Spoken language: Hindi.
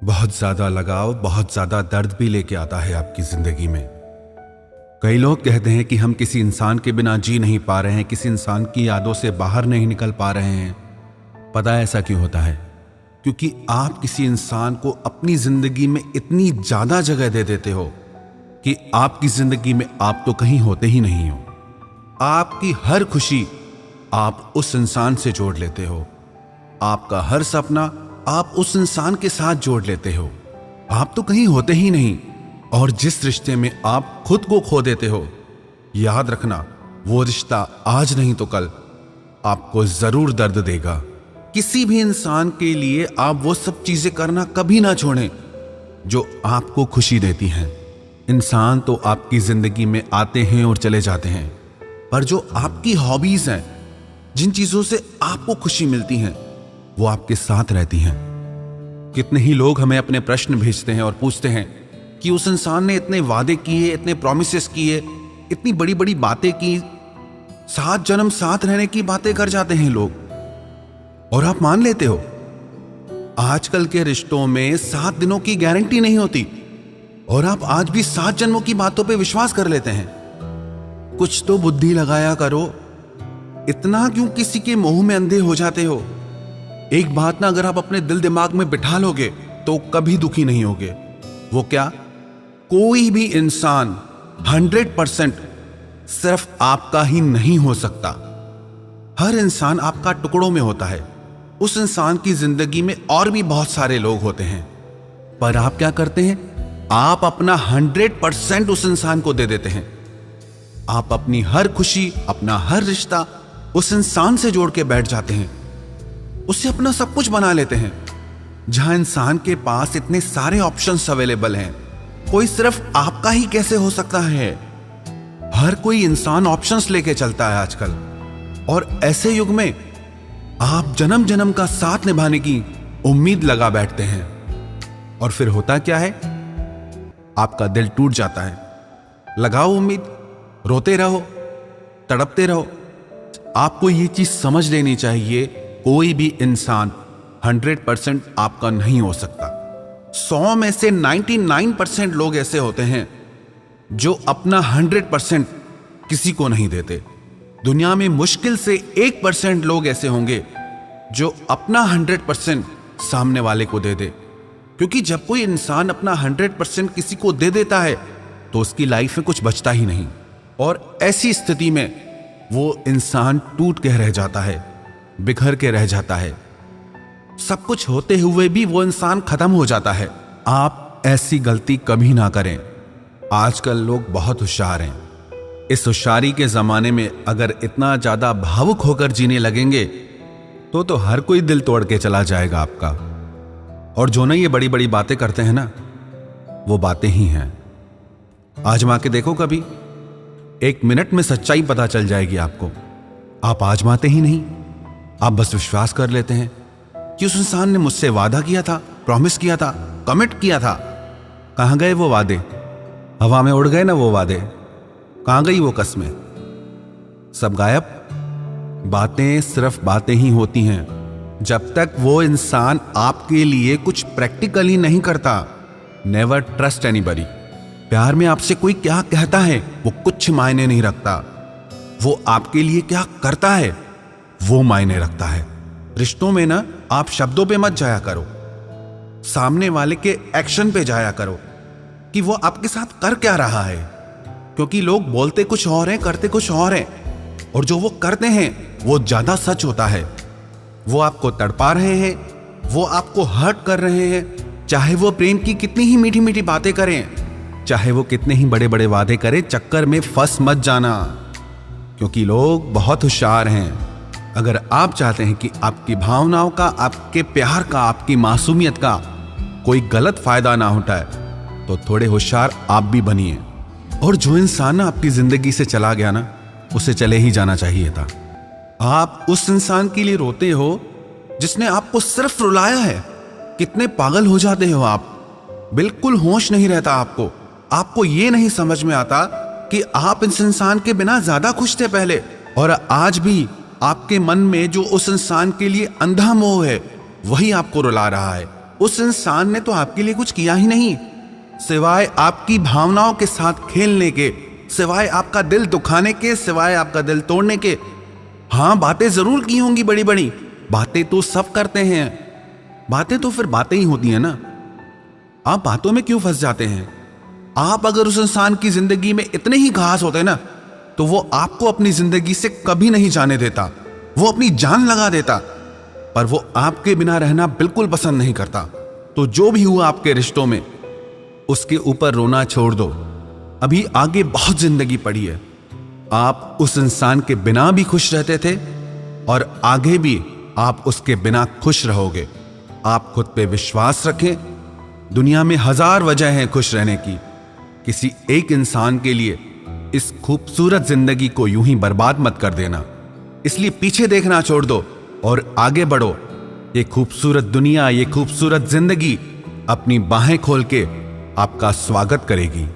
बहुत ज्यादा लगाव बहुत ज्यादा दर्द भी लेके आता है आपकी जिंदगी में। कई लोग कहते हैं कि हम किसी इंसान के बिना जी नहीं पा रहे हैं, किसी इंसान की यादों से बाहर नहीं निकल पा रहे हैं। पता है ऐसा क्यों होता है? क्योंकि आप किसी इंसान को अपनी जिंदगी में इतनी ज्यादा जगह दे देते हो कि आपकी जिंदगी में आप तो कहीं होते ही नहीं हो। आपकी हर खुशी आप उस इंसान से जोड़ लेते हो, आपका हर सपना आप उस इंसान के साथ जोड़ लेते हो। आप तो कहीं होते ही नहीं, और जिस रिश्ते में आप खुद को खो देते हो, याद रखना वो रिश्ता आज नहीं तो कल आपको जरूर दर्द देगा। किसी भी इंसान के लिए आप वो सब चीजें करना कभी ना छोड़ें जो आपको खुशी देती हैं। इंसान तो आपकी जिंदगी में आते हैं और चले जाते हैं, पर जो आपकी हॉबीज हैं, जिन चीजों से आपको खुशी मिलती हैं, वो आपके साथ रहती हैं। कितने ही लोग हमें अपने प्रश्न भेजते हैं और पूछते हैं कि उस इंसान ने इतने वादे किए, इतने प्रोमिसेस किए, इतनी बड़ी बड़ी बातें की, 7 जन्म साथ रहने की बातें कर जाते हैं लोग, और आप मान लेते हो। आजकल के रिश्तों में 7 दिनों की गारंटी नहीं होती, और आप आज भी 7 जन्मों की बातों पे विश्वास कर लेते हैं। कुछ तो बुद्धि लगाया करो। इतना क्यों किसी के मोह में अंधे हो जाते हो? एक बात ना अगर आप अपने दिल दिमाग में बिठा लोगे तो कभी दुखी नहीं होगे। वो क्या? कोई भी इंसान 100% सिर्फ आपका ही नहीं हो सकता। हर इंसान आपका टुकड़ों में होता है। उस इंसान की जिंदगी में और भी बहुत सारे लोग होते हैं, पर आप क्या करते हैं? आप अपना 100% उस इंसान को दे देते हैं। आप अपनी हर खुशी, अपना हर रिश्ता उस इंसान से जोड़ के बैठ जाते हैं, उससे अपना सब कुछ बना लेते हैं। जहां इंसान के पास इतने सारे ऑप्शंस अवेलेबल हैं, कोई सिर्फ आपका ही कैसे हो सकता है? हर कोई इंसान ऑप्शंस लेके चलता है आजकल, और ऐसे युग में आप जन्म जन्म का साथ निभाने की उम्मीद लगा बैठते हैं, और फिर होता क्या है? आपका दिल टूट जाता है। लगाओ उम्मीद, रोते रहो, तड़पते रहो। आपको ये चीज समझ लेनी चाहिए, कोई भी इंसान 100% आपका नहीं हो सकता। 100 में से 99% लोग ऐसे होते हैं जो अपना 100% किसी को नहीं देते। दुनिया में मुश्किल से 1% लोग ऐसे होंगे जो अपना 100% सामने वाले को दे दे, क्योंकि जब कोई इंसान अपना 100% किसी को दे देता है तो उसकी लाइफ में कुछ बचता ही नहीं, और ऐसी स्थिति में वो इंसान टूट के रह जाता है, बिखर के रह जाता है। सब कुछ होते हुए भी वो इंसान खत्म हो जाता है। आप ऐसी गलती कभी ना करें। आजकल लोग बहुत होशियार हैं। इस होशियारी के जमाने में अगर इतना ज्यादा भावुक होकर जीने लगेंगे तो हर कोई दिल तोड़ के चला जाएगा आपका। और जो ना ये बड़ी बड़ी बातें करते हैं ना, वो बातें ही हैं। आजमा के देखो कभी, 1 मिनट में सच्चाई पता चल जाएगी आपको। आप आजमाते ही नहीं, आप बस विश्वास कर लेते हैं कि उस इंसान ने मुझसे वादा किया था, प्रॉमिस किया था, कमिट किया था। कहां गए वो वादे? हवा में उड़ गए ना वो वादे। कहां गई वो कस्में? सब गायब। बातें सिर्फ बातें ही होती हैं जब तक वो इंसान आपके लिए कुछ प्रैक्टिकली नहीं करता। Never trust anybody. प्यार में आपसे कोई क्या कहता है वो कुछ मायने नहीं रखता, वो आपके लिए क्या करता है वो मायने रखता है। रिश्तों में ना आप शब्दों पे मत जाया करो, सामने वाले के एक्शन पे जाया करो कि वो आपके साथ कर क्या रहा है। क्योंकि लोग बोलते कुछ और हैं, करते कुछ और हैं, और जो वो करते हैं वो ज्यादा सच होता है। वो आपको तड़पा रहे हैं, वो आपको हर्ट कर रहे हैं, चाहे वो प्रेम की कितनी ही मीठी मीठी बातें करें, चाहे वो कितने ही बड़े बड़े वादे करें। चक्कर में फंस मत जाना, क्योंकि लोग बहुत होशियार हैं। अगर आप चाहते हैं कि आपकी भावनाओं का, आपके प्यार का, आपकी मासूमियत का कोई गलत फायदा ना उठाए, तो थोड़े होशियार आप भी बनिए। और जो इंसान आपकी जिंदगी से चला गया ना, उसे चले ही जाना चाहिए था। आप उस इंसान के लिए रोते हो जिसने आपको सिर्फ रुलाया है। कितने पागल हो जाते हो आप, बिल्कुल होश नहीं रहता आपको। आपको ये नहीं समझ में आता कि आप इस इंसान के बिना ज्यादा खुश थे पहले, और आज भी आपके मन में जो उस इंसान के लिए अंधा मोह है वही आपको रुला रहा है। उस इंसान ने तो आपके लिए कुछ किया ही नहीं, सिवाय आपकी भावनाओं के साथ खेलने के, सिवाय आपका दिल दुखाने के, सिवाय आपका दिल तोड़ने के। हाँ, बातें जरूर की होंगी बड़ी बड़ी, बातें तो सब करते हैं, बातें तो फिर बातें ही होती हैं ना। आप बातों में क्यों फंस जाते हैं? आप अगर उस इंसान की जिंदगी में इतने ही खास होते ना, तो वो आपको अपनी जिंदगी से कभी नहीं जाने देता, वो अपनी जान लगा देता। पर वो आपके बिना रहना बिल्कुल पसंद नहीं करता। तो जो भी हुआ आपके रिश्तों में, उसके ऊपर रोना छोड़ दो। अभी आगे बहुत जिंदगी पड़ी है। आप उस इंसान के बिना भी खुश रहते थे और आगे भी आप उसके बिना खुश रहोगे। आप खुद पे विश्वास रखें। दुनिया में हजार वजह हैं खुश रहने की। किसी एक इंसान के लिए इस खूबसूरत जिंदगी को यूं ही बर्बाद मत कर देना। इसलिए पीछे देखना छोड़ दो और आगे बढ़ो। ये खूबसूरत दुनिया, ये खूबसूरत जिंदगी अपनी बाहें खोल के आपका स्वागत करेगी।